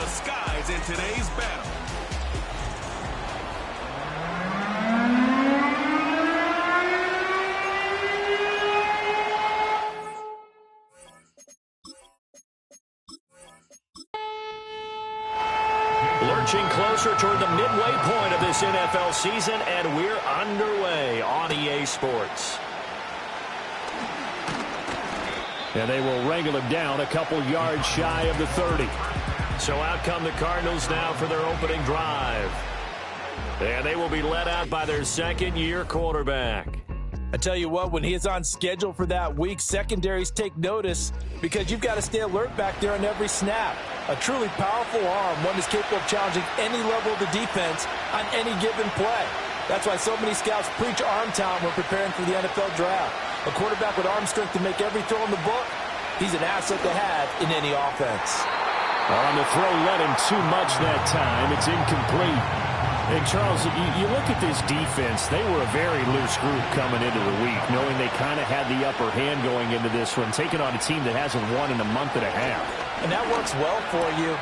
the skies in today's battle. Lurching closer toward the midway point of this NFL season, and we're underway on EA Sports. And they will wrangle him down a couple yards shy of the 30. So out come the Cardinals now for their opening drive. And they will be led out by their second-year quarterback. I tell you what, when he is on schedule for that week, secondaries take notice because you've got to stay alert back there on every snap. A truly powerful arm, one is capable of challenging any level of the defense on any given play. That's why so many scouts preach arm talent when preparing for the NFL draft. A quarterback with arm strength to make every throw in the book, he's an asset to have in any offense. On the throw, led him too much that time. It's incomplete. And, Charles, you look at this defense, they were a very loose group coming into the week, knowing they kind of had the upper hand going into this one, taking on a team that hasn't won in a month and a half. And that works well for you.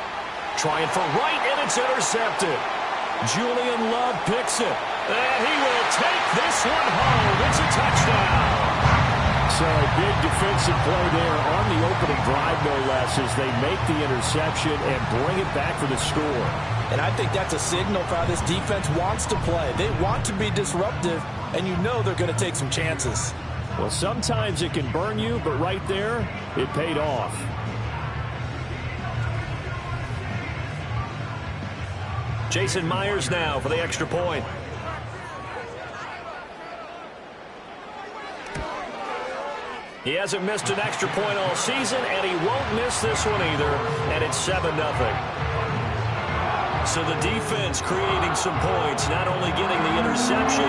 Trying for right, and it's intercepted. Julian Love picks it. And he will take this one home. It's a touchdown. So a big defensive play there on the opening drive, no less, as they make the interception and bring it back for the score. And I think that's a signal for how this defense wants to play. They want to be disruptive, and you know they're going to take some chances. Well, sometimes it can burn you, but right there, it paid off. Jason Myers now for the extra point. He hasn't missed an extra point all season, and he won't miss this one either, and it's 7-0. So the defense creating some points, not only getting the interception,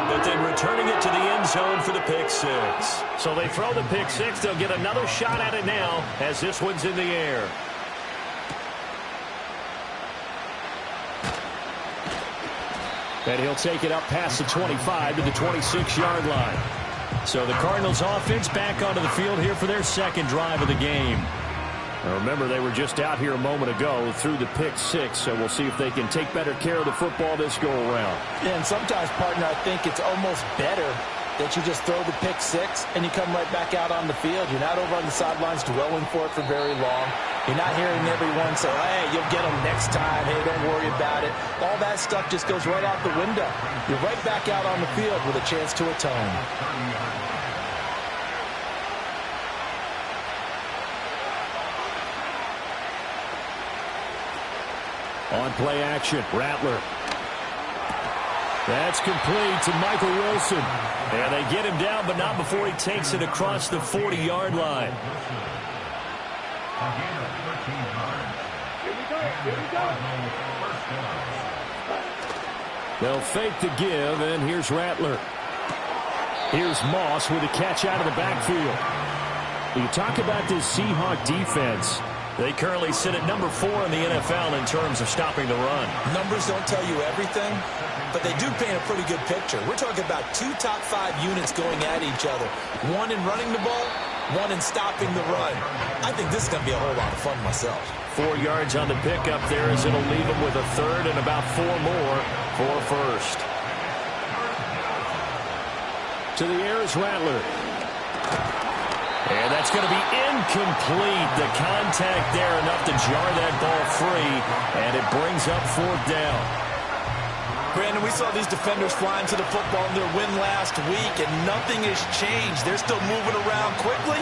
but then returning it to the end zone for the pick six. So they throw the pick six. They'll get another shot at it now as this one's in the air. And he'll take it up past the 25 to the 26-yard line. So the Cardinals offense back onto the field here for their second drive of the game. Now remember, they were just out here a moment ago through the pick six, so we'll see if they can take better care of the football this go-around. And sometimes, partner, I think it's almost better that you just throw the pick six and you come right back out on the field. You're not over on the sidelines dwelling for it for very long. You're not hearing everyone say, hey, you'll get them next time. Hey, don't worry about it. All that stuff just goes right out the window. You're right back out on the field with a chance to atone. On play action, Rattler. That's complete to Michael Wilson. And they get him down, but not before he takes it across the 40-yard line. They'll fake the give, and here's Rattler. Here's Moss with a catch out of the backfield. You talk about this Seahawk defense. They currently sit at number 4 in the NFL in terms of stopping the run. Numbers don't tell you everything, but they do paint a pretty good picture. We're talking about 2 top 5 units going at each other. One in running the ball, one in stopping the run. I think this is going to be a whole lot of fun myself. 4 yards on the pickup there as it'll leave them with a third and about 4 more for a first. To the air is Rattler. And that's going to be incomplete. The contact there enough to jar that ball free, and it brings up 4th down. Brandon, we saw these defenders flying to the football in their win last week, and nothing has changed. They're still moving around quickly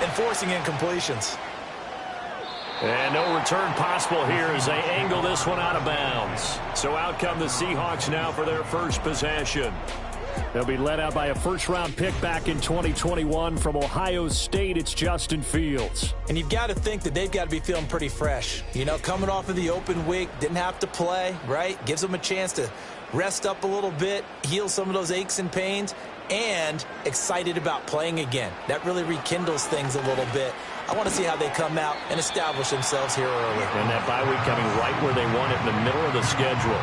and forcing incompletions. And no return possible here as they angle this one out of bounds. So out come the Seahawks now for their first possession. They'll be led out by a first-round pick back in 2021 from Ohio State. It's Justin Fields. And you've got to think that they've got to be feeling pretty fresh. You know, coming off of the open week, didn't have to play, right? Gives them a chance to rest up a little bit, heal some of those aches and pains, and excited about playing again. That really rekindles things a little bit. I want to see how they come out and establish themselves here early. And that bye week coming right where they want it in the middle of the schedule.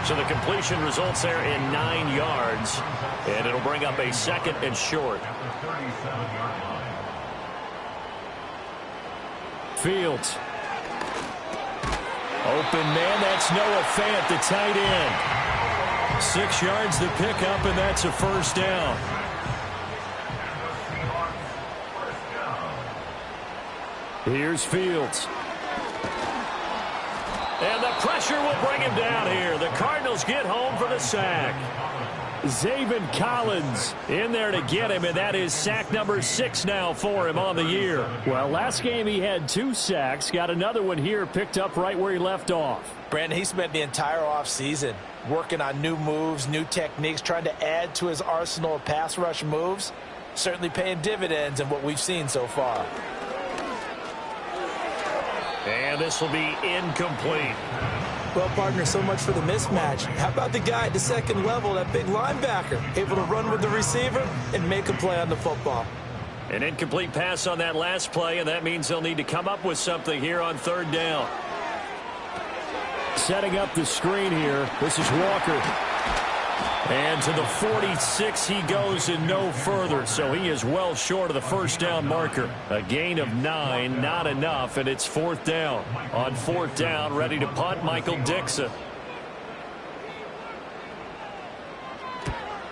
So the completion results there in 9 yards, and it'll bring up a second and short. Fields. Open man, that's Noah Fant, the tight end. 6 yards to pick up, and that's a first down. Here's Fields. And the pressure will bring him down here. The Cardinals get home for the sack. Zaven Collins in there to get him, and that is sack number 6 now for him on the year. Well, last game he had 2 sacks. Got another one here picked up right where he left off. Brandon, he spent the entire offseason working on new moves, new techniques, trying to add to his arsenal of pass rush moves. Certainly paying dividends in what we've seen so far. And this will be incomplete. Well, partner, so much for the mismatch. How about the guy at the second level, that big linebacker, able to run with the receiver and make a play on the football? An incomplete pass on that last play, and that means they'll need to come up with something here on 3rd down. Setting up the screen here. This is Walker. And to the 46 he goes and no further, so he is well short of the first down marker. A gain of 9, not enough, and it's 4th down. On 4th down, ready to punt, Michael Dixon.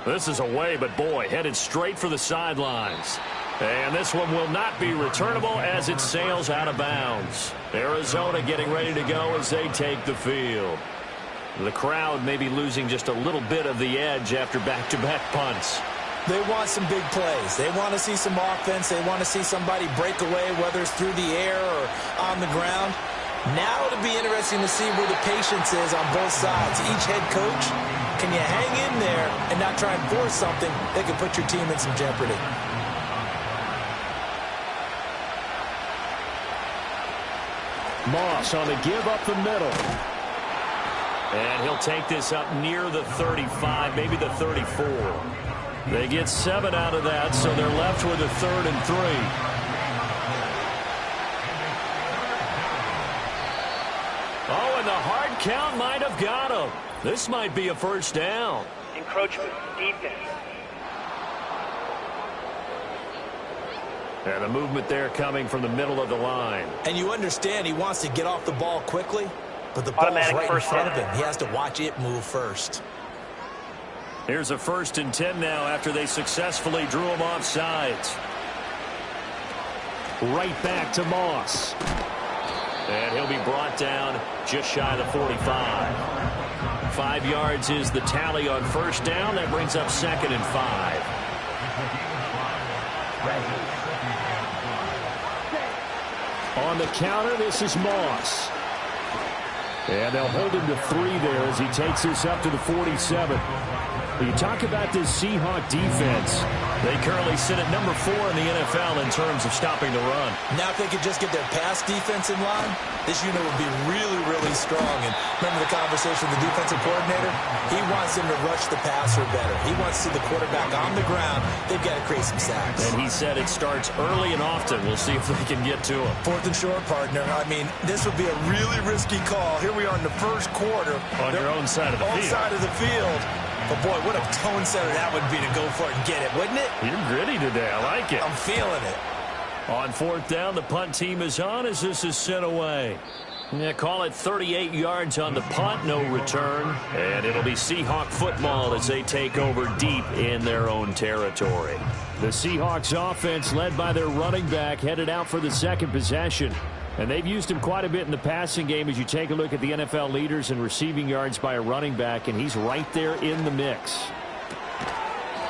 This is away, but boy, headed straight for the sidelines. And this one will not be returnable as it sails out of bounds. Arizona getting ready to go as they take the field. The crowd may be losing just a little bit of the edge after back-to-back punts. They want some big plays. They want to see some offense. They want to see somebody break away, whether it's through the air or on the ground. Now it'll be interesting to see where the patience is on both sides. Each head coach, can you hang in there and not try and force something that could put your team in some jeopardy? Moss on the give up the middle. And he'll take this up near the 35, maybe the 34. They get 7 out of that, so they're left with a 3rd and 3. Oh, and the hard count might have got him. This might be a first down. Encroachment, defense. And the movement there coming from the middle of the line. And you understand he wants to get off the ball quickly. But the ball's right in front of him. He has to watch it move first. Here's a 1st and 10 now after they successfully drew him off sides. Right back to Moss. And he'll be brought down just shy of the 45. 5 yards is the tally on 1st down. That brings up 2nd and 5. On the counter, this is Moss. And they'll hold him to 3 there as he takes this up to the 47. You talk about this Seahawk defense. They currently sit at number 4 in the NFL in terms of stopping the run. Now if they could just get their pass defense in line, this unit would be really, really strong. And remember the conversation with the defensive coordinator? He wants them to rush the passer better. He wants to see the quarterback on the ground. They've got to create some sacks. And he said it starts early and often. We'll see if they can get to him. 4th and short, partner. I mean, this would be a really risky call. Here we are in the 1st quarter. On your own side of the field. On side of the field. But, boy, what a tone setter that would be to go for it and get it, wouldn't it? You're gritty today. I like it. I'm feeling it. On 4th down, the punt team is on as this is sent away. Yeah, call it 38 yards on the punt, no return. And it'll be Seahawk football as they take over deep in their own territory. The Seahawks offense, led by their running back, headed out for the 2nd possession. And they've used him quite a bit in the passing game as you take a look at the NFL leaders in receiving yards by a running back, and he's right there in the mix.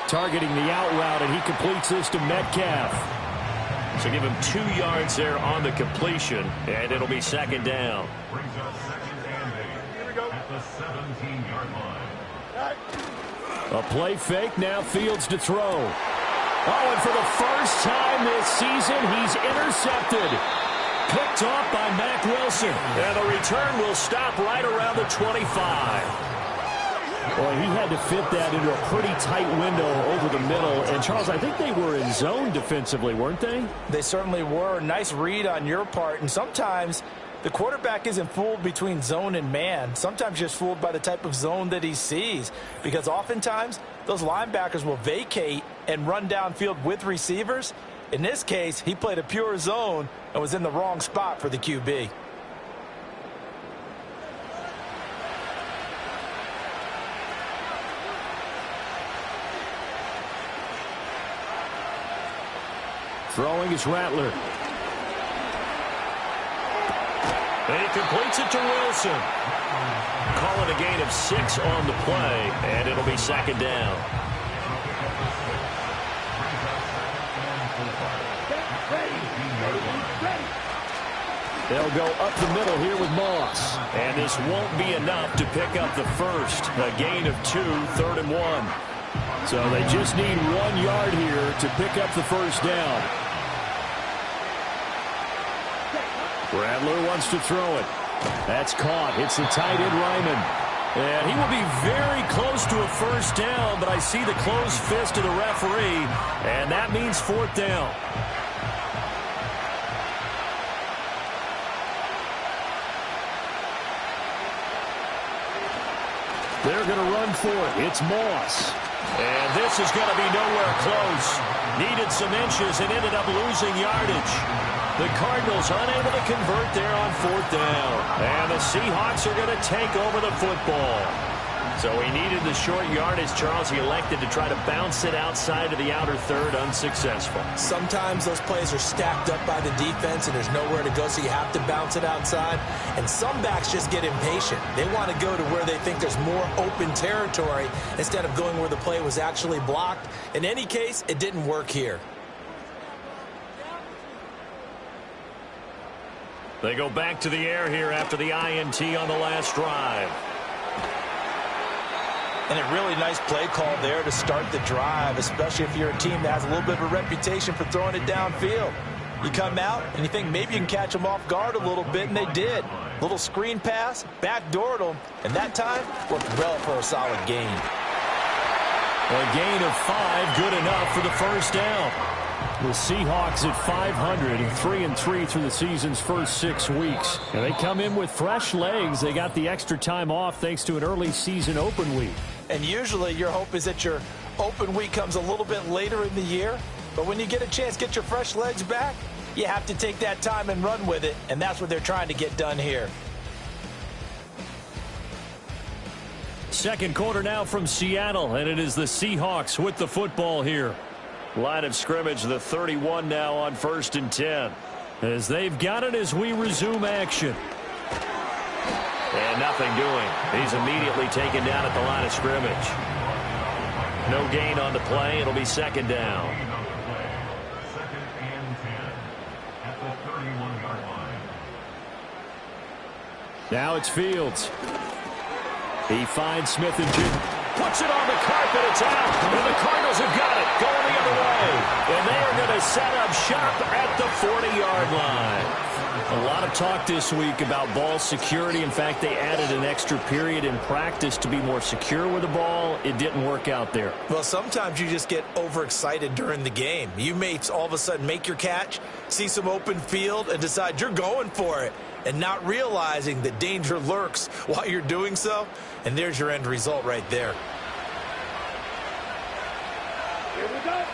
Targeting the out route, and he completes this to Metcalf. So give him 2 yards there on the completion, and it'll be 2nd down. A play fake, now Fields to throw. Oh, and for the first time this season, he's intercepted. Picked off by Mack Wilson. And the return will stop right around the 25. Well, he had to fit that into a pretty tight window over the middle. And, Charles, I think they were in zone defensively, weren't they? They certainly were. Nice read on your part. And sometimes the quarterback isn't fooled between zone and man. Sometimes just fooled by the type of zone that he sees. Because oftentimes those linebackers will vacate and run downfield with receivers. In this case, he played a pure zone and was in the wrong spot for the QB. Throwing is Rattler. He completes it to Wilson. Call it a gain of 6 on the play, and it'll be second down. They'll go up the middle here with Moss. And this won't be enough to pick up the first. A gain of 2, 3rd and 1. So they just need 1 yard here to pick up the first down. Rattler wants to throw it. That's caught. It's the tight end, Ryman. And he will be very close to a first down, but I see the closed fist of the referee, and that means 4th down. They're going to run for it. It's Moss. And this is going to be nowhere close. Needed some inches and ended up losing yardage. The Cardinals unable to convert there on 4th down. And the Seahawks are going to take over the football. So he needed the short yardage, Charles. He elected to try to bounce it outside of the outer third, unsuccessful. Sometimes those plays are stacked up by the defense and there's nowhere to go, so you have to bounce it outside. And some backs just get impatient. They want to go to where they think there's more open territory instead of going where the play was actually blocked. In any case, it didn't work here. They go back to the air here after the INT on the last drive. And a really nice play call there to start the drive, especially if you're a team that has a little bit of a reputation for throwing it downfield. You come out and you think maybe you can catch them off guard a little bit, and they did. Little screen pass, backdoored them, and that time worked well for a solid gain. A gain of 5, good enough for the first down. The Seahawks at 500, 3-3 through the season's first 6 weeks. And they come in with fresh legs. They got the extra time off thanks to an early season open week. And usually your hope is that your open week comes a little bit later in the year. But when you get a chance to get your fresh legs back, you have to take that time and run with it. And that's what they're trying to get done here. Second quarter now from Seattle, and it is the Seahawks with the football here. Line of scrimmage, the 31 now on 1st and 10. As they've got it as we resume action. And nothing doing. He's immediately taken down at the line of scrimmage. No gain on the play. It'll be second down. Second and 10 at the 31-yard line. Now it's Fields. He finds Smith and Jigba. Puts it on the carpet. It's out. And the Cardinals have got it. Going the other way. And they are going to set up shop at the 40-yard line. A lot of talk this week about ball security. In fact, they added an extra period in practice to be more secure with the ball. It didn't work out there. Well, sometimes you just get overexcited during the game. You may all of a sudden make your catch, see some open field, and decide you're going for it, and not realizing that danger lurks while you're doing so. And there's your end result right there. Here we go.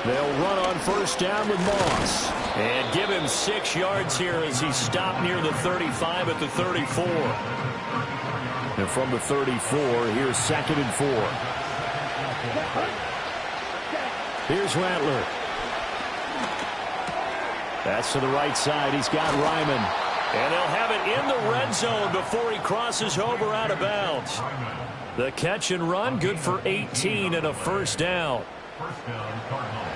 They'll run on first down with Moss. And give him 6 yards here as he stopped near the 35 at the 34. And from the 34, here's 2nd and 4. Here's Rattler. That's to the right side. He's got Ryman. And they'll have it in the red zone before he crosses over out of bounds. The catch and run, good for 18 and a first down. First down, Cardinals.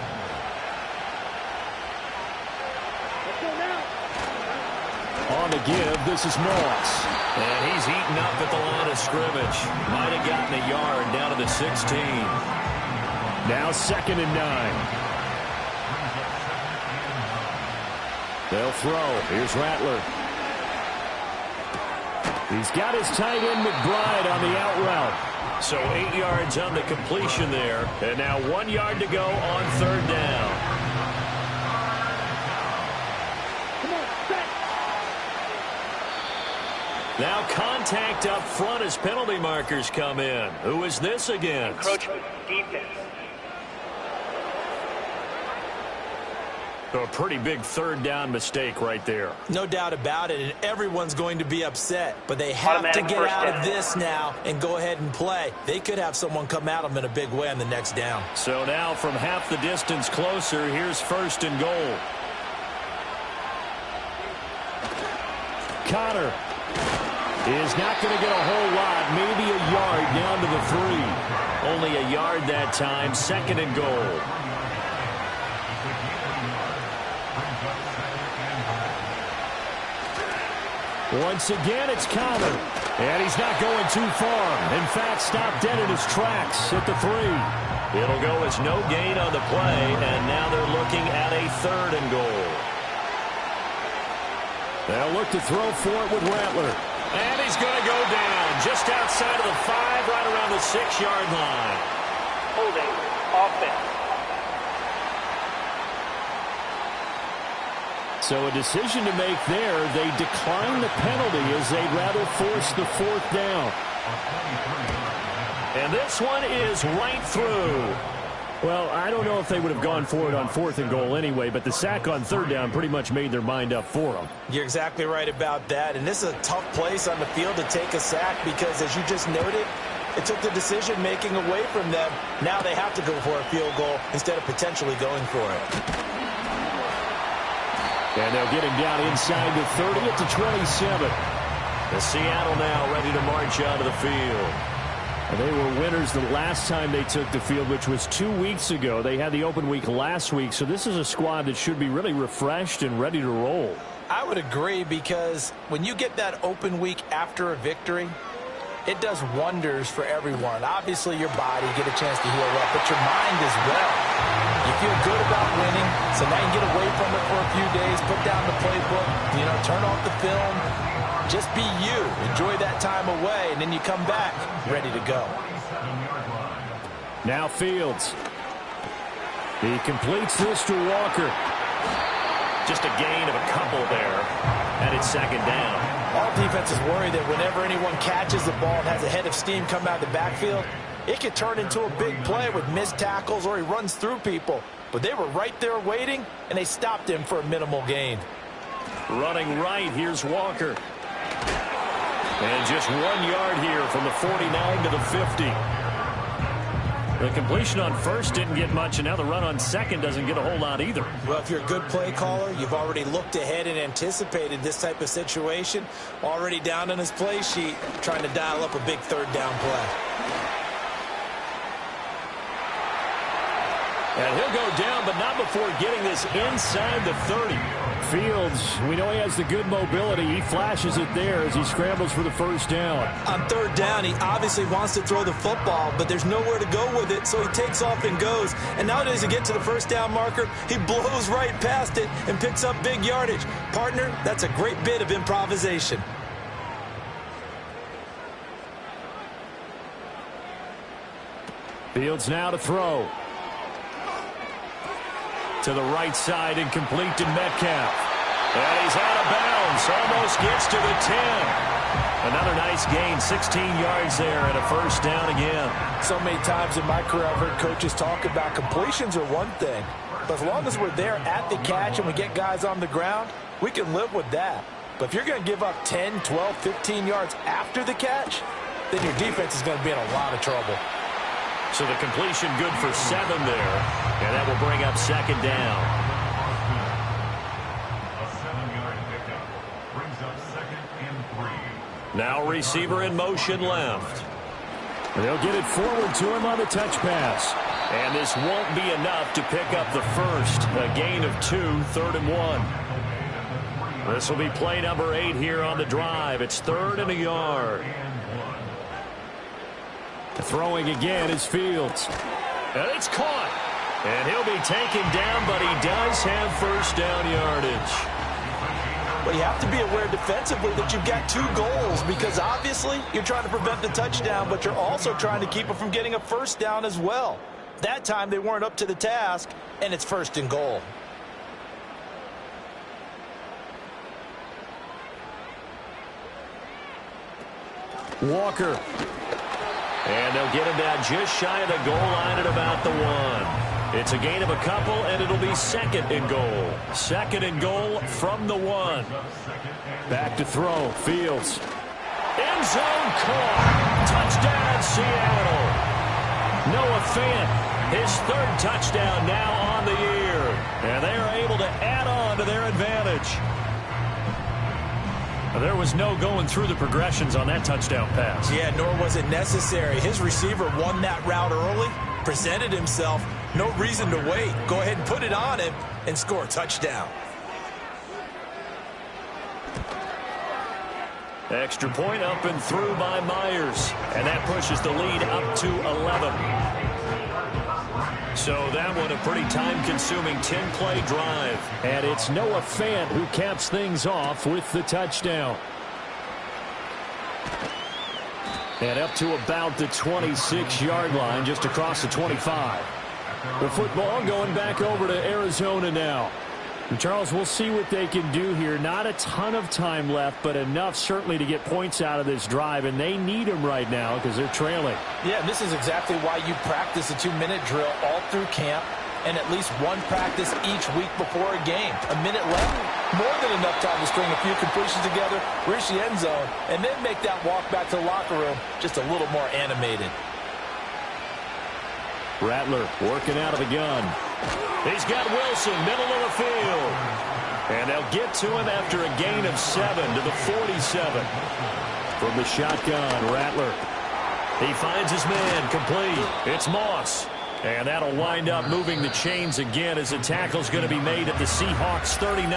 On the give, this is Moss. And he's eaten up at the line of scrimmage. Might have gotten a yard down to the 16. Now 2nd and 9. They'll throw. Here's Rattler. He's got his tight end McBride on the out route. So 8 yards on the completion there. And now 1 yard to go on 3rd down. Now contact up front as penalty markers come in. Who is this against? Encroachment defense. So a pretty big third down mistake right there. No doubt about it, and everyone's going to be upset. But they have to get out of this now and go ahead and play. They could have someone come at them in a big way on the next down. So now from half the distance closer, here's first and goal. Connor is not going to get a whole lot, maybe a yard down to the 3. Only a yard that time, second and goal. Once again, it's Connor. And he's not going too far. In fact, stopped dead in his tracks at the 3. It'll go as no gain on the play, and now they're looking at a third and goal. They'll look to throw for it with Rattler. And he's going to go down just outside of the 5, right around the 6-yard line. Holding, offense. So a decision to make there. They decline the penalty as they'd rather force the 4th down. And this one is right through. Well, I don't know if they would have gone for it on 4th and goal anyway, but the sack on 3rd down pretty much made their mind up for them. You're exactly right about that. And this is a tough place on the field to take a sack because, as you just noted, it took the decision-making away from them. Now they have to go for a field goal instead of potentially going for it. And they'll get him down inside the 30 at the 27. The Seattle now ready to march onto the field. And they were winners the last time they took the field, which was 2 weeks ago. They had the open week last week, so this is a squad that should be really refreshed and ready to roll. I would agree, because when you get that open week after a victory, it does wonders for everyone. Obviously, your body get a chance to heal up, but your mind as well. You feel good about winning, so now you get away from it for a few days, put down the playbook, turn off the film. Just be you. Enjoy that time away, and then you come back ready to go. Now Fields. He completes this to Walker. Just a gain of a couple there, and it's second down. All defenses worry that whenever anyone catches the ball and has a head of steam come out of the backfield, it could turn into a big play with missed tackles or he runs through people. But they were right there waiting, and they stopped him for a minimal gain. Running right, here's Walker. And just 1 yard here from the 49 to the 50. The completion on first didn't get much, and now the run on second doesn't get a whole lot either. Well, if you're a good play caller, you've already looked ahead and anticipated this type of situation. Already down on his play sheet, trying to dial up a big third down play. And he'll go down, but not before getting this inside the 30. Fields, we know he has the good mobility. He flashes it there as he scrambles for the first down. On third down, he obviously wants to throw the football, but there's nowhere to go with it, so he takes off and goes. And nowadays, to get to the first down marker, he blows right past it and picks up big yardage. Partner, that's a great bit of improvisation. Fields now to throw. To the right side and complete to Metcalf. And he's out of bounds. Almost gets to the 10. Another nice gain, 16 yards there and a first down again. So many times in my career I've heard coaches talk about completions are one thing. But as long as we're there at the catch and we get guys on the ground, we can live with that. But if you're going to give up 10, 12, 15 yards after the catch, then your defense is going to be in a lot of trouble. So the completion good for 7 there, and that will bring up second down. A 7-yard pickup brings up second and 3. Now receiver in motion left. They'll get it forward to him on the touch pass. And this won't be enough to pick up the first. A gain of 2, 3rd and 1. This will be play number 8 here on the drive. It's 3rd and a yard. Throwing again is Fields. And it's caught. And he'll be taken down, but he does have first down yardage. But you have to be aware defensively that you've got 2 goals, because obviously you're trying to prevent the touchdown, but you're also trying to keep it from getting a first down as well. That time they weren't up to the task, and it's 1st and goal. Walker. And they'll get him down just shy of the goal line at about the 1. It's a gain of a couple, and it'll be second and goal. Second and goal from the 1. Back to throw. Fields. End zone caught. Touchdown, Seattle. Noah Fant, his 3rd touchdown now on the year. And they are able to add on to their advantage. There was no going through the progressions on that touchdown pass. Yeah, nor was it necessary. His receiver won that route early, presented himself. No reason to wait. Go ahead and put it on him and score a touchdown. Extra point up and through by Myers. And that pushes the lead up to 11. So that one a pretty time-consuming 10-play drive. And it's Noah Fant who caps things off with the touchdown. And up to about the 26-yard line, just across the 25. The football going back over to Arizona now. And Charles, we'll see what they can do here. Not a ton of time left, but enough certainly to get points out of this drive, and they need them right now because they're trailing. Yeah, this is exactly why you practice a 2-minute drill all through camp and at least one practice each week before a game. A minute left, more than enough time to string a few completions together, reach the end zone, and then make that walk back to the locker room just a little more animated. Rattler working out of the gun. He's got Wilson, middle of the field. And they'll get to him after a gain of 7 to the 47. From the shotgun, Rattler. He finds his man, complete. It's Moss. And that'll wind up moving the chains again as the tackle's going to be made at the Seahawks 39.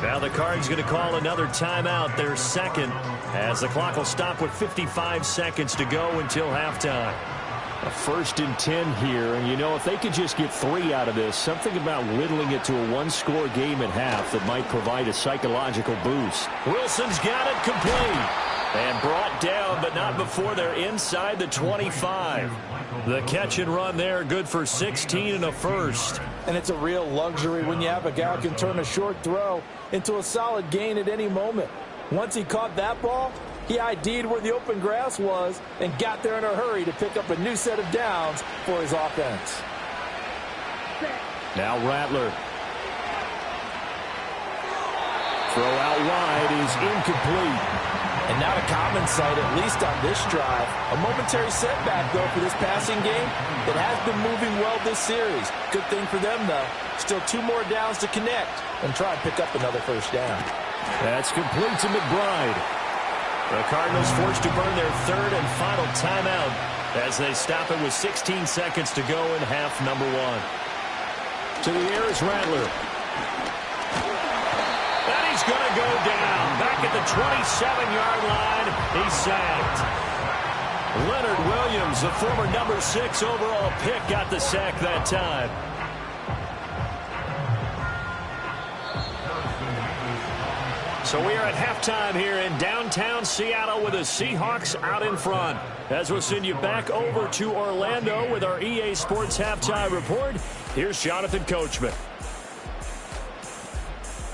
Now the Cards going to call another timeout, their second, as the clock will stop with 55 seconds to go until halftime. A 1st and 10 here, and you know, if they could just get 3 out of this, something about whittling it to a 1-score game at half that might provide a psychological boost. Wilson's got it complete. And brought down, but not before they're inside the 25. The catch and run there, good for 16 and a first. And it's a real luxury when you have a guy who can turn a short throw into a solid gain at any moment. Once he caught that ball, he ID'd where the open grass was and got there in a hurry to pick up a new set of downs for his offense. Now Rattler. Throw out wide is incomplete. And not a common sight, at least on this drive. A momentary setback, though, for this passing game that has been moving well this series. Good thing for them, though. Still 2 more downs to connect and try and pick up another first down. That's complete to McBride. The Cardinals forced to burn their 3rd and final timeout as they stop it with 16 seconds to go in half number 1. To the air is Rattler. And he's going to go down. Back at the 27-yard line, he's sacked. Leonard Williams, the former number 6 overall pick, got the sack that time. So we are at halftime here in downtown Seattle with the Seahawks out in front. As we'll send you back over to Orlando with our EA Sports Halftime Report, here's Jonathan Coachman.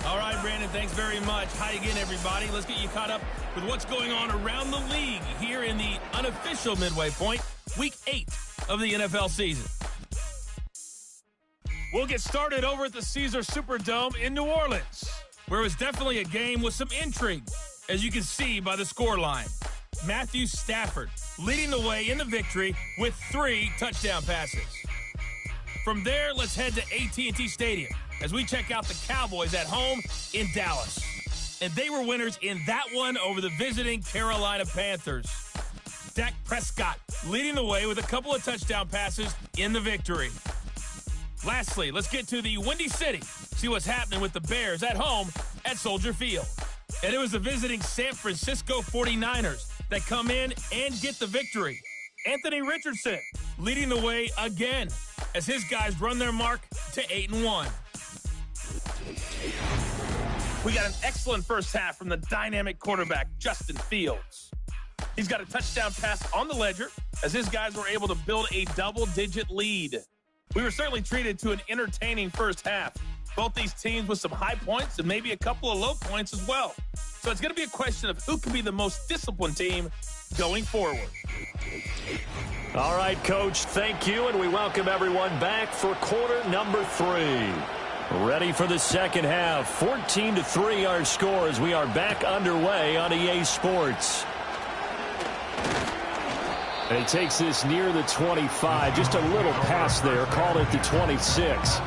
All right, Brandon, thanks very much. Hi again, everybody. Let's get you caught up with what's going on around the league here in the unofficial midway point, Week 8 of the NFL season. We'll get started over at the Caesars Superdome in New Orleans, where it was definitely a game with some intrigue, as you can see by the scoreline. Matthew Stafford leading the way in the victory with 3 touchdown passes. From there, let's head to AT&T Stadium as we check out the Cowboys at home in Dallas. And they were winners in that one over the visiting Carolina Panthers. Dak Prescott leading the way with a couple of touchdown passes in the victory. Lastly, let's get to the Windy City, see what's happening with the Bears at home at Soldier Field. And it was the visiting San Francisco 49ers that come in and get the victory. Anthony Richardson leading the way again as his guys run their mark to 8-1. We got an excellent first half from the dynamic quarterback, Justin Fields. He's got a touchdown pass on the ledger as his guys were able to build a double-digit lead. We were certainly treated to an entertaining first half. Both these teams with some high points and maybe a couple of low points as well. So it's going to be a question of who can be the most disciplined team going forward. All right, Coach, thank you, and we welcome everyone back for quarter number 3. Ready for the second half. 14-3 our score as we are back underway on EA Sports. And he takes this near the 25. Just a little pass there. Call it the 26.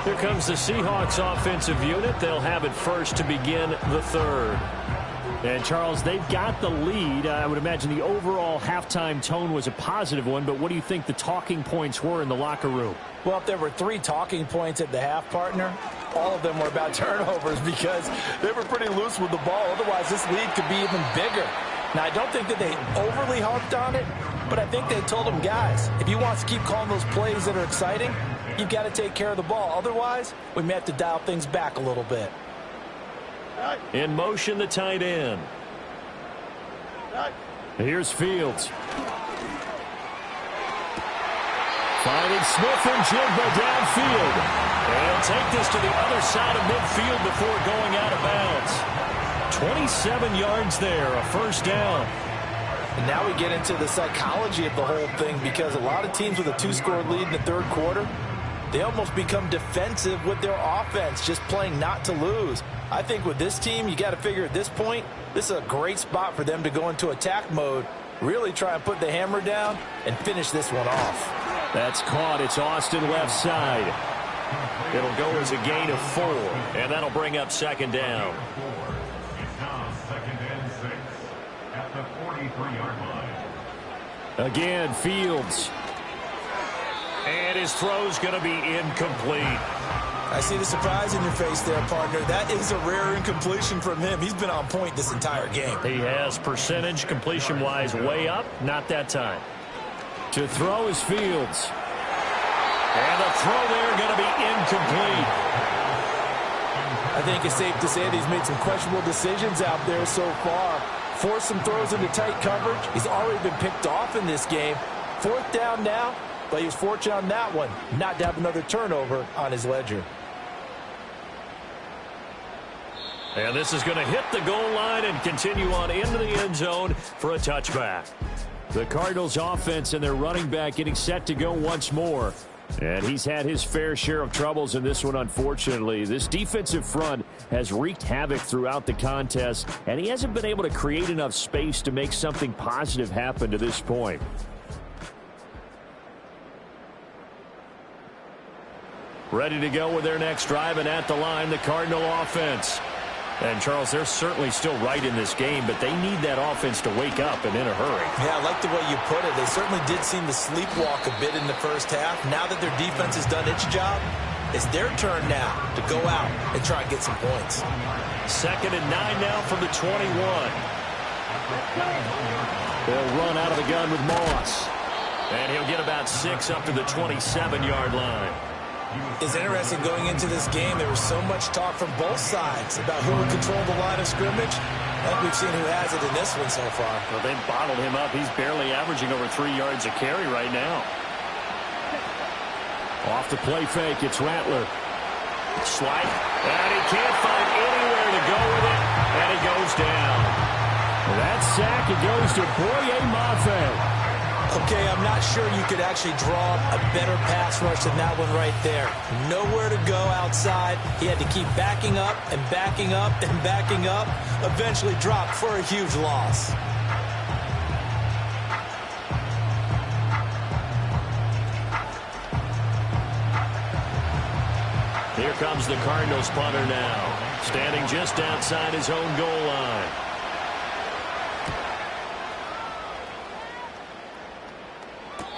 Here comes the Seahawks offensive unit. They'll have it first to begin the third. And, Charles, they've got the lead. I would imagine the overall halftime tone was a positive one, but what do you think the talking points were in the locker room? Well, if there were 3 talking points at the half, partner, all of them were about turnovers because they were pretty loose with the ball. Otherwise, this lead could be even bigger. Now, I don't think that they overly harped on it, but I think they told them, guys, if you want to keep calling those plays that are exciting, you've got to take care of the ball. Otherwise, we may have to dial things back a little bit. In motion, the tight end. Here's Fields. Finding Smith and Jigba downfield. And he'll take this to the other side of midfield before going out of bounds. 27 yards there, a first down. And now we get into the psychology of the whole thing because a lot of teams with a 2-score lead in the third quarter, they almost become defensive with their offense, just playing not to lose. I think with this team, you got to figure at this point, this is a great spot for them to go into attack mode, really try and put the hammer down and finish this one off. That's caught. It's Austin left side. It'll go as a gain of 4, and that'll bring up second down. It's now 2nd and 6 at the 43-yard line. Again, Fields. And his throw's going to be incomplete. I see the surprise in your face there, partner. That is a rare incompletion from him. He's been on point this entire game. He has percentage completion-wise way up. Not that time. To throw is Fields. And the throw there going to be incomplete. I think it's safe to say that he's made some questionable decisions out there so far. Forced some throws into tight coverage. He's already been picked off in this game. 4th down now. But he was fortunate on that one, not to have another turnover on his ledger. And this is going to hit the goal line and continue on into the end zone for a touchback. The Cardinals offense and their running back getting set to go once more. And he's had his fair share of troubles in this one, unfortunately. This defensive front has wreaked havoc throughout the contest, and he hasn't been able to create enough space to make something positive happen to this point. Ready to go with their next drive, and at the line, the Cardinal offense. And, Charles, they're certainly still right in this game, but they need that offense to wake up and in a hurry. Yeah, I like the way you put it. They certainly did seem to sleepwalk a bit in the first half. Now that their defense has done its job, it's their turn now to go out and try and get some points. 2nd and 9 now from the 21. They'll run out of the gun with Moss. And he'll get about 6 up to the 27-yard line. It's interesting going into this game. There was so much talk from both sides about who would control the line of scrimmage. I think we've seen who has it in this one so far. Well, they've bottled him up. He's barely averaging over 3 yards a carry right now. Off the play fake, it's Rattler. Slight, and he can't find anywhere to go with it, and he goes down. That sack, it goes to Boye Mafe. Okay, I'm not sure you could actually draw a better pass rush than that one right there. Nowhere to go outside. He had to keep backing up and backing up and backing up. Eventually dropped for a huge loss. Here comes the Cardinals punter now, standing just outside his own goal line.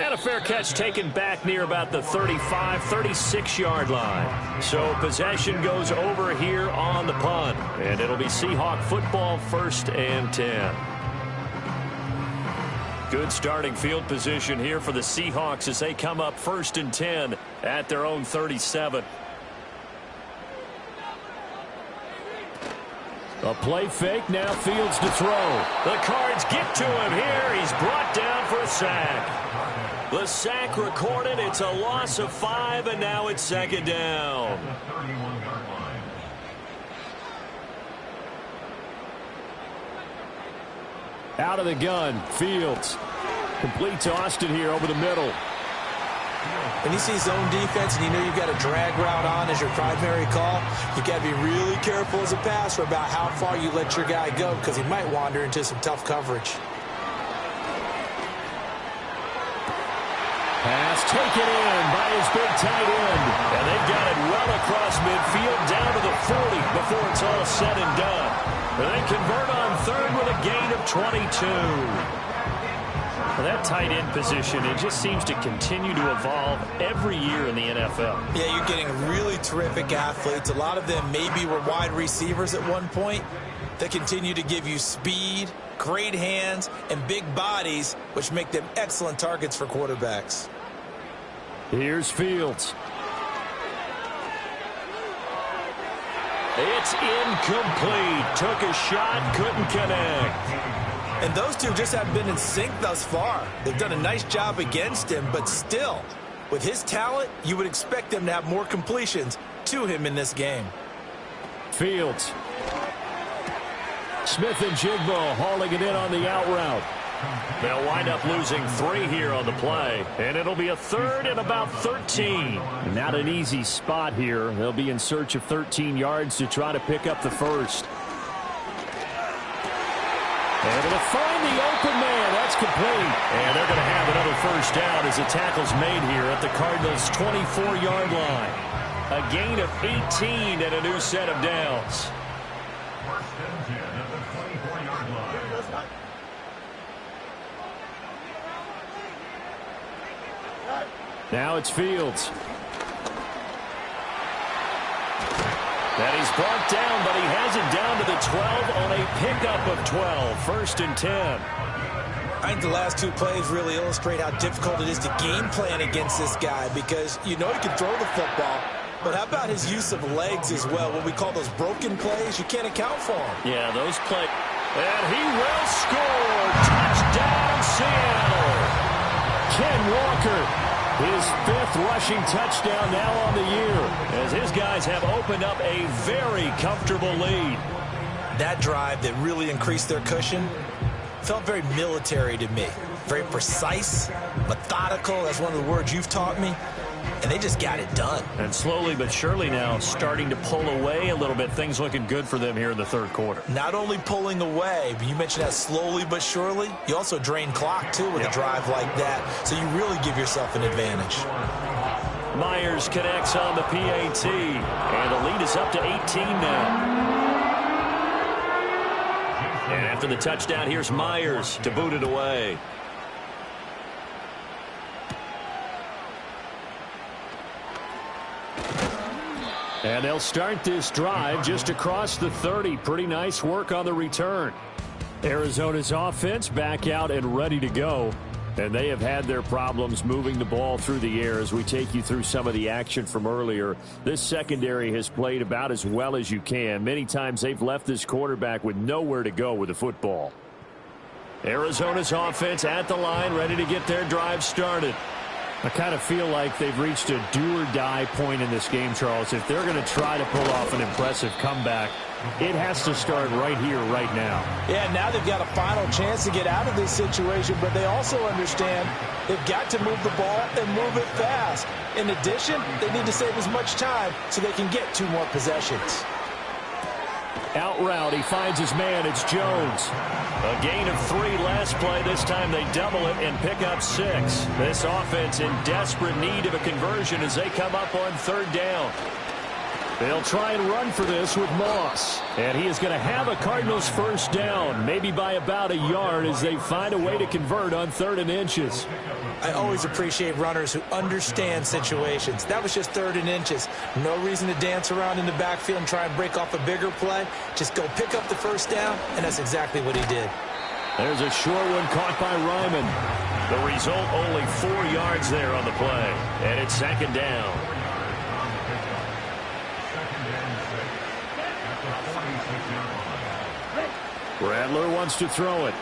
And a fair catch taken back near about the 35, 36-yard line. So possession goes over here on the punt. And it'll be Seahawk football, 1st and 10. Good starting field position here for the Seahawks as they come up 1st and 10 at their own 37. A play fake, now Fields to throw. The Cards get to him here. He's brought down for a sack. The sack recorded. It's a loss of 5, and now it's 2nd down. Out of the gun, Fields. Complete to Austin here over the middle. When you see zone defense and you know you've got a drag route on as your primary call, you've got to be really careful as a passer about how far you let your guy go because he might wander into some tough coverage. Pass taken in by his big tight end. And they've got it well across midfield down to the 40 before it's all said and done. And they convert on third with a gain of 22. Well, that tight end position, it just seems to continue to evolve every year in the NFL. Yeah, you're getting really terrific athletes. A lot of them maybe were wide receivers at one point. They continue to give you speed, great hands, and big bodies, which make them excellent targets for quarterbacks. Here's Fields. It's incomplete. Took a shot, couldn't connect. And those two just haven't been in sync thus far. They've done a nice job against him, but still, with his talent, you would expect them to have more completions to him in this game. Fields. Smith and Jigbo hauling it in on the out route. They'll wind up losing 3 here on the play, and it'll be a third and about 13. Not an easy spot here. They'll be in search of 13 yards to try to pick up the first. Able to find the open man. That's complete. And they're going to have another first down as the tackle's made here at the Cardinals' 24-yard line. A gain of 18 and a new set of downs. First and 10 at the 24-yard line. Now it's Fields. That he's brought down, but he has it down to the 12 on a pickup of 12. First and 10. I think the last 2 plays really illustrate how difficult it is to game plan against this guy because you know he can throw the football, but how about his use of legs as well? What we call those broken plays, you can't account for them. Yeah, those plays. And he will score. Touchdown, Seattle. Ken Walker. His 5th rushing touchdown now on the year as his guys have opened up a very comfortable lead. That drive that really increased their cushion felt very military to me. Very precise, methodical. That's one of the words you've taught me. And they just got it done. And slowly but surely now starting to pull away a little bit. Things looking good for them here in the third quarter. Not only pulling away, but you mentioned that slowly but surely. You also drain clock, too, with a drive like that. So you really give yourself an advantage. Myers connects on the PAT. And the lead is up to 18 now. And after the touchdown, here's Myers to boot it away. And they'll start this drive just across the 30. Pretty nice work on the return. Arizona's offense back out and ready to go. And they have had their problems moving the ball through the air as we take you through some of the action from earlier. This secondary has played about as well as you can. Many times they've left this quarterback with nowhere to go with the football. Arizona's offense at the line, ready to get their drive started. I kind of feel like they've reached a do-or-die point in this game, Charles. If they're going to try to pull off an impressive comeback, it has to start right here, right now. Yeah, now they've got a final chance to get out of this situation, but they also understand they've got to move the ball and move it fast. In addition, they need to save as much time so they can get 2 more possessions. Out route, he finds his man. It's Jones. A gain of 3 last play. This time they double it and pick up 6. This offense in desperate need of a conversion as they come up on 3rd down. They'll try and run for this with Moss. And he is going to have a Cardinals first down, maybe by about a yard as they find a way to convert on 3rd and inches. I always appreciate runners who understand situations. That was just 3rd and inches. No reason to dance around in the backfield and try and break off a bigger play. Just go pick up the first down, and that's exactly what he did. There's a short one caught by Ryman. The result, only 4 yards there on the play. And it's 2nd down. Rattler wants to throw it.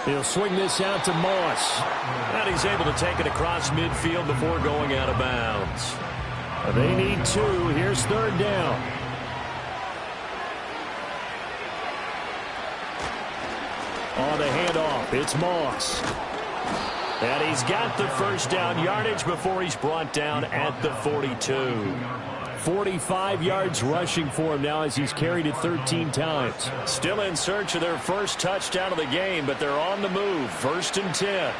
He'll swing this out to Moss. And he's able to take it across midfield before going out of bounds. They need 2. Here's 3rd down. On the handoff, it's Moss. And he's got the first down yardage before he's brought down at the 42. 45 yards rushing for him now as he's carried it 13 times. Still in search of their first touchdown of the game, but they're on the move. 1st and 10.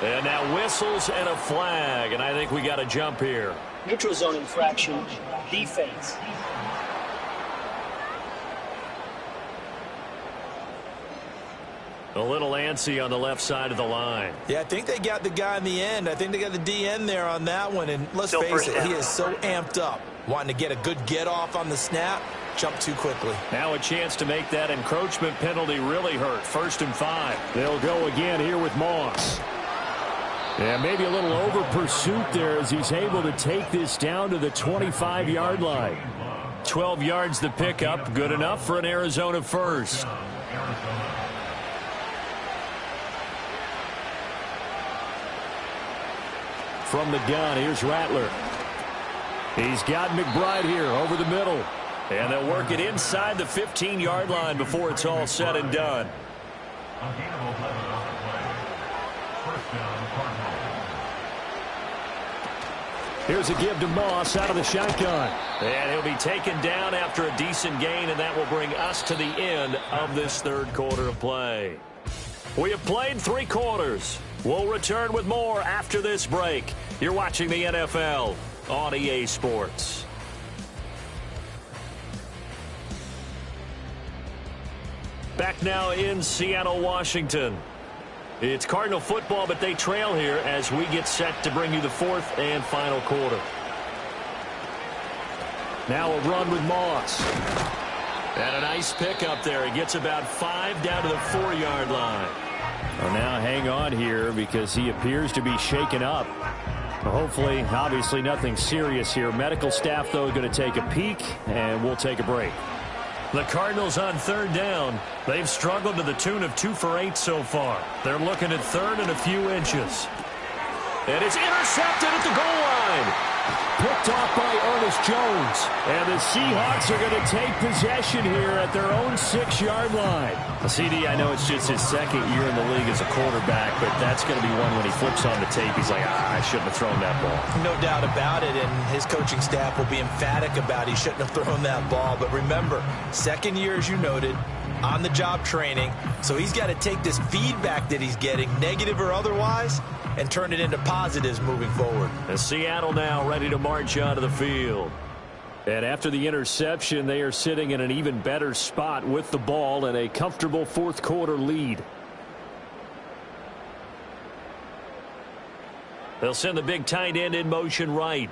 And now whistles and a flag, and I think we got a jump here. Neutral zone infraction, defense. A little antsy on the left side of the line. Yeah, I think they got the guy in the end. I think they got the DN there on that one. And let's face it, he is so amped up. Wanting to get a good get off on the snap, jump too quickly. Now a chance to make that encroachment penalty really hurt. 1st and 5. They'll go again here with Moss. And maybe a little over pursuit there as he's able to take this down to the 25-yard line. 12 yards the pickup. Good enough for an Arizona first. From the gun, here's Rattler. He's got McBride here over the middle. And they'll work it inside the 15-yard line before it's all said and done. Here's a give to Moss out of the shotgun. And he'll be taken down after a decent gain, and that will bring us to the end of this third quarter of play. We have played 3 quarters. We'll return with more after this break. You're watching the NFL on EA Sports. Back now in Seattle, Washington. It's Cardinal football, but they trail here as we get set to bring you the 4th and final quarter. Now a run with Moss. And a nice pickup there. He gets about 5 down to the 4-yard line. Well, now hang on here because he appears to be shaken up. Hopefully, obviously nothing serious here. Medical staff, though, going to take a peek, and we'll take a break. The Cardinals on 3rd down. They've struggled to the tune of 2 for 8 so far. They're looking at 3rd and a few inches. And it's intercepted at the goal line. Picked off by Ernest Jones. And the Seahawks are going to take possession here at their own 6-yard line. CD, I know it's just his 2nd year in the league as a quarterback, but that's going to be one when he flips on the tape. He's like, I shouldn't have thrown that ball. No doubt about it, and his coaching staff will be emphatic about he shouldn't have thrown that ball. But remember, 2nd year, as you noted, on-the-job training. So he's got to take this feedback that he's getting, negative or otherwise, and turn it into positives moving forward. And Seattle now ready to march onto the field. And after the interception, they are sitting in an even better spot with the ball and a comfortable 4th quarter lead. They'll send the big tight end in motion right.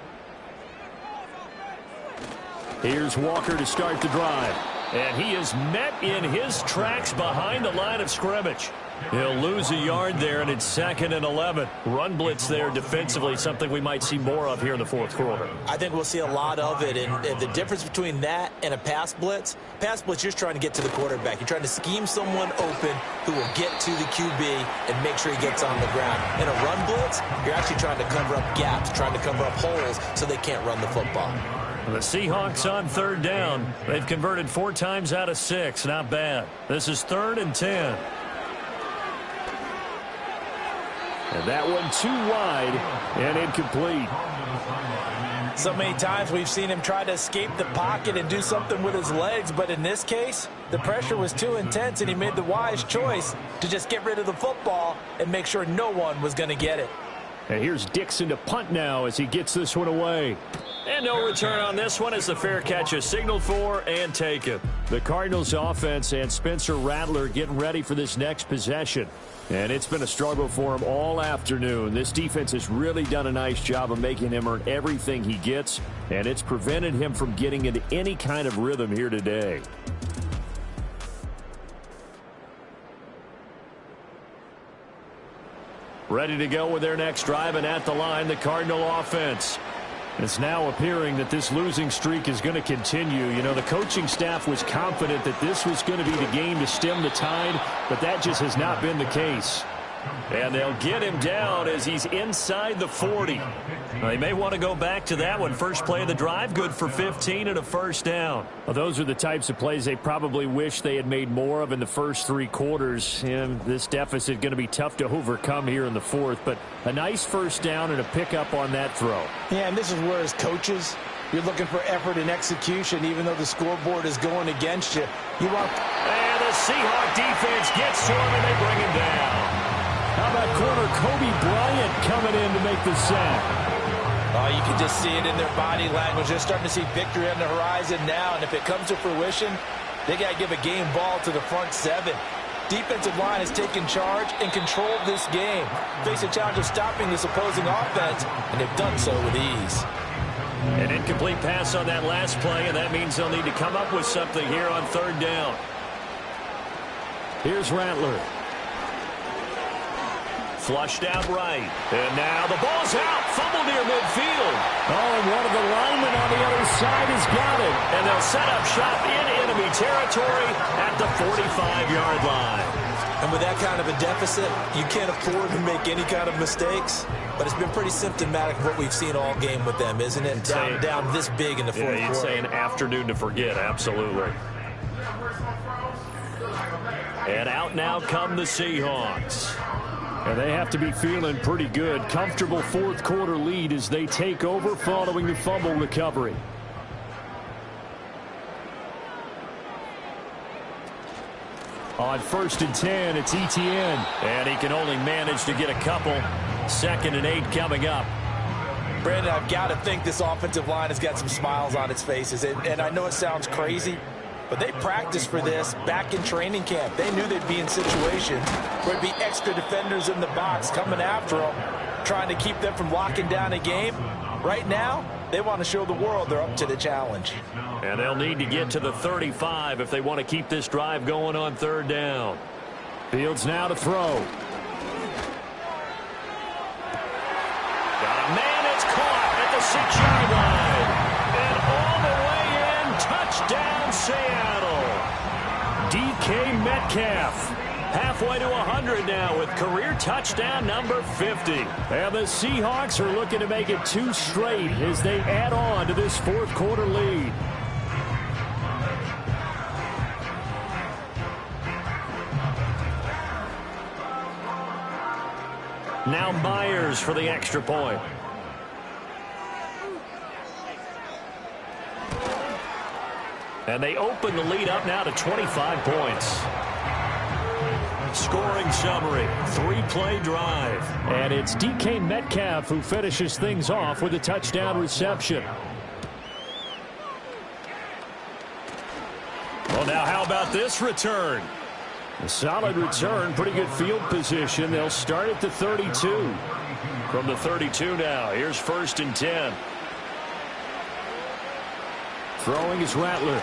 Here's Walker to start the drive. And he is met in his tracks behind the line of scrimmage. He'll lose a yard there, and it's 2nd and 11. Run blitz there defensively, something we might see more of here in the 4th quarter. I think we'll see a lot of it, and the difference between that and a pass blitz, you're just trying to get to the quarterback. You're trying to scheme someone open who will get to the QB and make sure he gets on the ground. In a run blitz, you're actually trying to cover up gaps, trying to cover up holes so they can't run the football. The Seahawks on 3rd down. They've converted 4 times out of 6. Not bad. This is 3rd and 10. And that one too wide and incomplete. So many times we've seen him try to escape the pocket and do something with his legs, but in this case, the pressure was too intense and he made the wise choice to just get rid of the football and make sure no one was going to get it. And here's Dixon to punt now as he gets this one away. And no return on this one as the fair catch is signaled for and taken. The Cardinals offense and Spencer Rattler getting ready for this next possession. And it's been a struggle for him all afternoon. This defense has really done a nice job of making him earn everything he gets, and it's prevented him from getting into any kind of rhythm here today. Ready to go with their next drive, and at the line, the Cardinal offense. It's now appearing that this losing streak is going to continue. You know, the coaching staff was confident that this was going to be the game to stem the tide, but that just has not been the case. And they'll get him down as he's inside the 40. They may want to go back to that one. First play of the drive, good for 15 and a first down. Well, those are the types of plays they probably wish they had made more of in the first 3 quarters. And this deficit going to be tough to overcome here in the fourth. But a nice first down and a pickup on that throw. Yeah, and this is where as coaches, you're looking for effort and execution, even though the scoreboard is going against you. And the Seahawks defense gets to him, and they bring him down. How about corner Kobe Bryant coming in to make the sack? Oh, you can just see it in their body language. They're starting to see victory on the horizon now, and if it comes to fruition, they got to give a game ball to the front 7. Defensive line has taken charge and controlled this game. Face a challenge of stopping this opposing offense, and they've done so with ease. An incomplete pass on that last play, and that means they'll need to come up with something here on third down. Here's Rattler. Flushed out right. And now the ball's out. Fumble near midfield. Oh, and one of the linemen on the other side has got it. And they'll set up shop in enemy territory at the 45-yard line. And with that kind of a deficit, you can't afford to make any kind of mistakes. But it's been pretty symptomatic of what we've seen all game with them, isn't it? Down this big in the fourth quarter. You'd say an afternoon to forget, absolutely. And out now come the Seahawks. And they have to be feeling pretty good. Comfortable fourth quarter lead as they take over following the fumble recovery. On 1st and 10, it's Etienne. And he can only manage to get a couple. 2nd and 8 coming up. Brandon, I've got to think this offensive line has got some smiles on its faces. And I know it sounds crazy, but they practiced for this back in training camp. They knew they'd be in situations where there'd be extra defenders in the box coming after them, trying to keep them from locking down a game. Right now, they want to show the world they're up to the challenge. And they'll need to get to the 35 if they want to keep this drive going on third down. Fields now to throw. Got a man, it's caught at the 6-yard line. And all the way in, touchdown Seattle. DK Metcalf. Halfway to 100 now with career touchdown number 50. And the Seahawks are looking to make it 2 straight as they add on to this fourth quarter lead. Now Myers for the extra point. And they open the lead up now to 25 points. Scoring summary, 3-play drive. And it's DK Metcalf who finishes things off with a touchdown reception. Well, now how about this return? A solid return, pretty good field position. They'll start at the 32. From the 32 now, here's 1st and 10. Throwing is Rattler.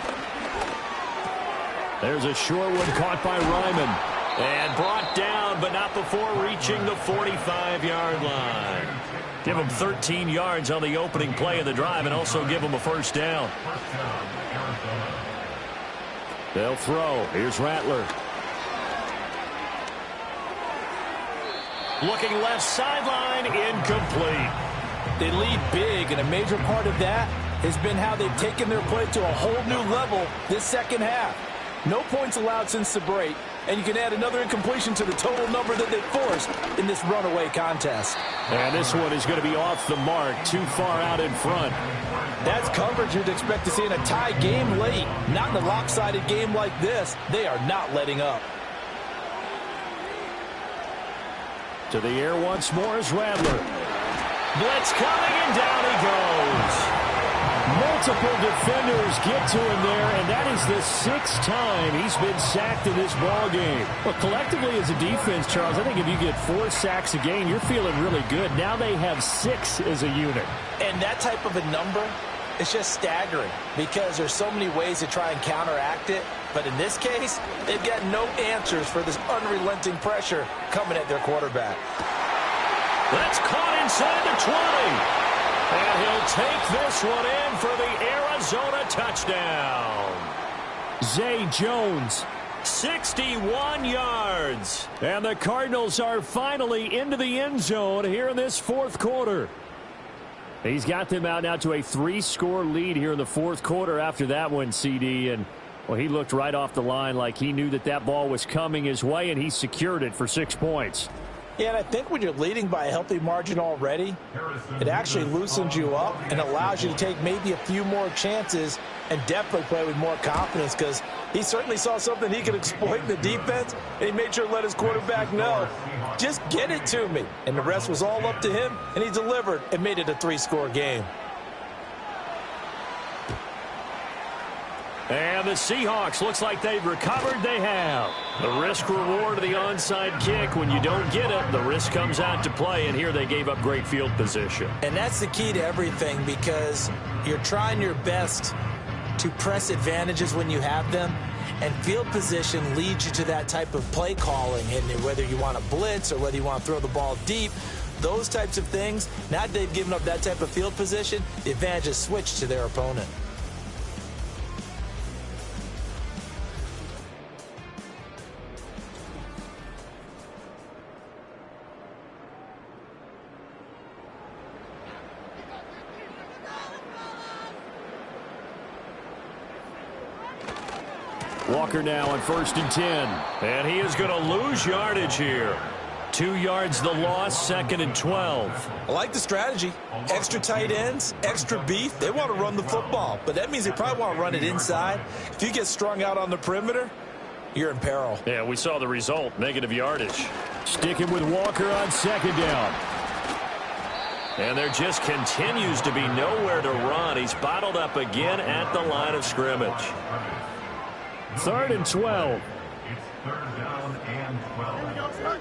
There's a short one caught by Ryman. And brought down, but not before reaching the 45-yard line. Give them 13 yards on the opening play of the drive and also give them a first down. They'll throw. Here's Rattler. Looking left sideline, incomplete. They lead big, and a major part of that has been how they've taken their play to a whole new level this second half. No points allowed since the break, and you can add another incompletion to the total number that they forced in this runaway contest. And this one is going to be off the mark, too far out in front. That's coverage you'd expect to see in a tie game late. Not in a lopsided game like this. They are not letting up. To the air once more is Rattler. Blitz coming, and down he goes. Multiple defenders get to him there, and that is the 6th time he's been sacked in this ball game. Well, collectively as a defense, Charles, I think if you get 4 sacks a game, you're feeling really good. Now they have 6 as a unit. And that type of a number is just staggering because there's so many ways to try and counteract it. But in this case, they've got no answers for this unrelenting pressure coming at their quarterback. That's caught inside the 20. And he'll take this one in for the Arizona touchdown. Zay Jones 61 yards. And the Cardinals are finally into the end zone here in this fourth quarter. He's got them out now to a 3-score lead here in the fourth quarter after that one, CD. And, well, he looked right off the line like he knew that that ball was coming his way, and he secured it for 6 points. Yeah, and I think when you're leading by a healthy margin already, it actually loosens you up and allows you to take maybe a few more chances and definitely play with more confidence, because he certainly saw something he could exploit in the defense, and he made sure to let his quarterback know, just get it to me. And the rest was all up to him, and he delivered and made it a 3-score game. And the Seahawks, looks like they've recovered. They have. The risk-reward of the onside kick. When you don't get it, the risk comes out to play, and here they gave up great field position. And that's the key to everything, because you're trying your best to press advantages when you have them, and field position leads you to that type of play calling. And whether you want to blitz or whether you want to throw the ball deep, those types of things, now that they've given up that type of field position, the advantage is switched to their opponent. Walker now on 1st and 10. And he is going to lose yardage here. 2 yards the loss, 2nd and 12. I like the strategy. Extra tight ends, extra beef. They want to run the football, but that means they probably want to run it inside. If you get strung out on the perimeter, you're in peril. Yeah, we saw the result, negative yardage. Sticking with Walker on 2nd down. And there just continues to be nowhere to run. He's bottled up again at the line of scrimmage. 3rd and 12. It's 3rd down and 12.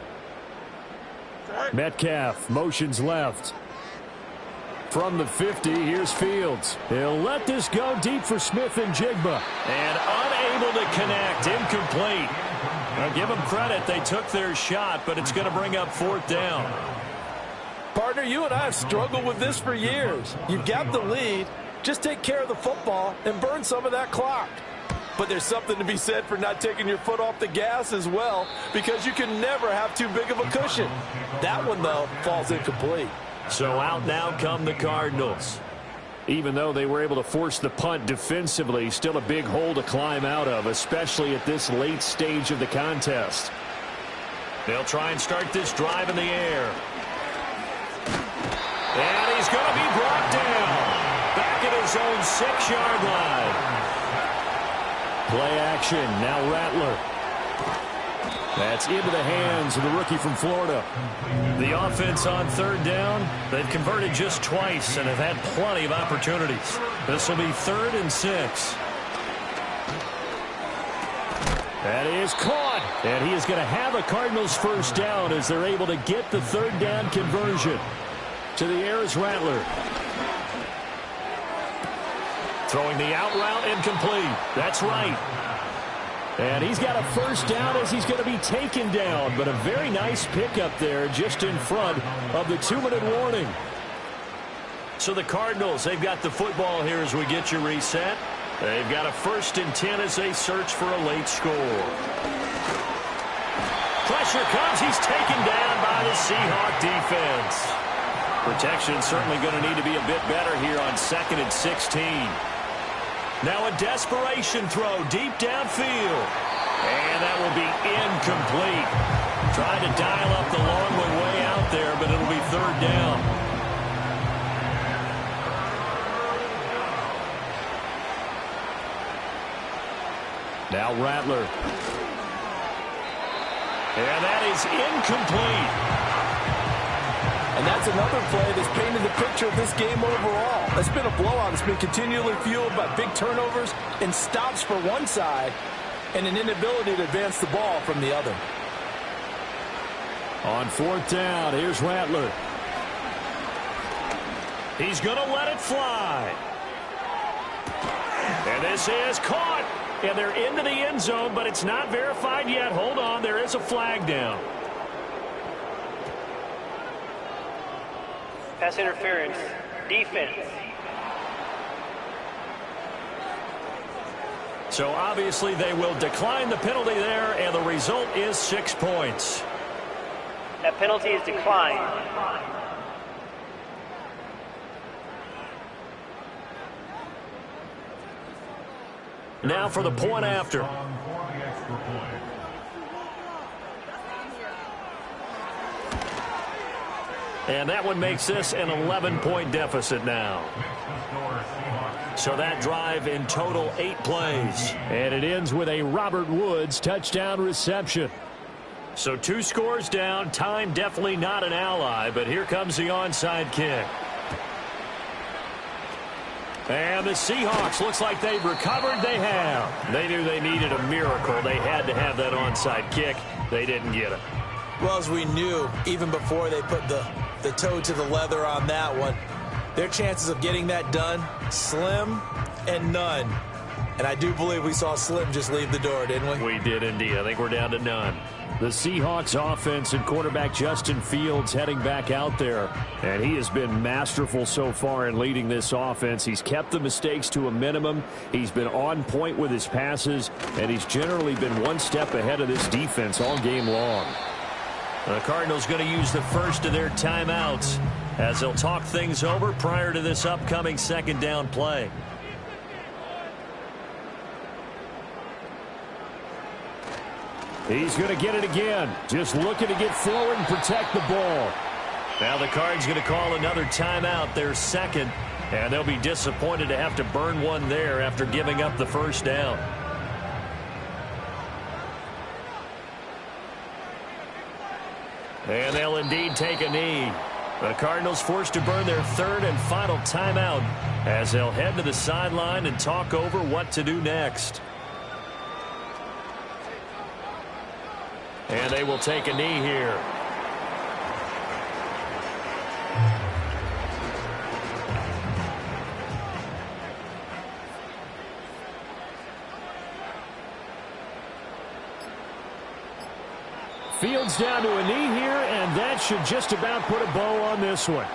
Metcalf motions left. From the 50, here's Fields. He'll let this go deep for Smith and Jigba. And unable to connect, incomplete. Now give them credit, they took their shot, but it's going to bring up 4th down. Partner, you and I have struggled with this for years. You've got the lead, just take care of the football and burn some of that clock. But there's something to be said for not taking your foot off the gas as well, because you can never have too big of a cushion. That one, though, falls incomplete. So out now come the Cardinals. Even though they were able to force the punt defensively, still a big hole to climb out of, especially at this late stage of the contest. They'll try and start this drive in the air. And he's going to be brought down. Back at his own 6-yard line. Play action, now Rattler. That's into the hands of the rookie from Florida. The offense on 3rd down, they've converted just twice and have had plenty of opportunities. This will be 3rd and 6. That is caught, and he is going to have a Cardinals 1st down as they're able to get the 3rd down conversion. To the air is Rattler. Throwing the out route, incomplete. That's right. And he's got a 1st down as he's going to be taken down. But a very nice pickup there just in front of the 2-minute warning. So the Cardinals, they've got the football here as we get you reset. They've got a 1st and 10 as they search for a late score. Pressure comes. He's taken down by the Seahawk defense. Protection certainly going to need to be a bit better here on 2nd and 16. Now a desperation throw deep downfield. And that will be incomplete. Trying to dial up the long one way out there, but it'll be 3rd down. Now Rattler. And that is incomplete. And that's another play that's painted the picture of this game overall. It's been a blowout. It's been continually fueled by big turnovers and stops for one side and an inability to advance the ball from the other. On 4th down, here's Rattler. He's going to let it fly. And this is caught. And they're into the end zone, but it's not verified yet. Hold on, there is a flag down. Pass interference. Defense. So obviously they will decline the penalty there, and the result is 6 points. That penalty is declined. Now for the point after. And that one makes this an 11-point deficit now. So that drive in total 8 plays. And it ends with a Robert Woods touchdown reception. So 2 scores down. Time definitely not an ally, but here comes the onside kick. And the Seahawks, looks like they've recovered. They have. They knew they needed a miracle. They had to have that onside kick. They didn't get it. Well, as we knew, even before they put the toe to the leather on that one, their chances of getting that done, slim and none. And I do believe we saw Slim just leave the door, didn't we? We did indeed. I think we're down to none. The Seahawks offense and quarterback Justin Fields heading back out there. And he has been masterful so far in leading this offense. He's kept the mistakes to a minimum. He's been on point with his passes. And he's generally been one step ahead of this defense all game long. The Cardinals going to use the first of their timeouts as they'll talk things over prior to this upcoming second down play. He's going to get it again. Just looking to get forward and protect the ball. Now the Cards going to call another timeout, their second, and they'll be disappointed to have to burn one there after giving up the first down. And they'll indeed take a knee. The Cardinals forced to burn their third and final timeout as they'll head to the sideline and talk over what to do next. And they will take a knee here. Fields down to a knee here, and that should just about put a bow on this one.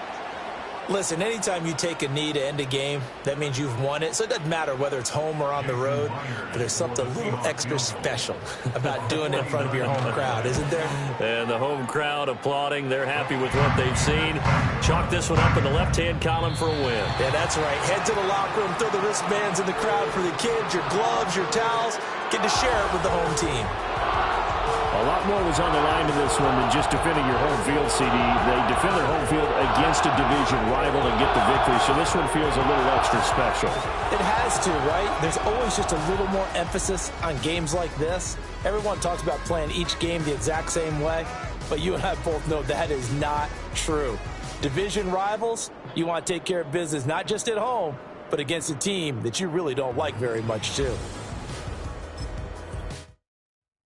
Listen, anytime you take a knee to end a game, that means you've won it. So it doesn't matter whether it's home or on the road, but there's something a little extra special about doing it in front of your home crowd, isn't there? And the home crowd applauding. They're happy with what they've seen. Chalk this one up in the left-hand column for a win. Yeah, that's right. Head to the locker room, throw the wristbands in the crowd for the kids, your gloves, your towels. Get to share it with the home team. A lot more was on the line in this one than just defending your home field, CD. They defend their home field against a division rival and get the victory, so this one feels a little extra special. It has to, right? There's always just a little more emphasis on games like this. Everyone talks about playing each game the exact same way, but you and I both know that is not true. Division rivals, you want to take care of business not just at home, but against a team that you really don't like very much, too.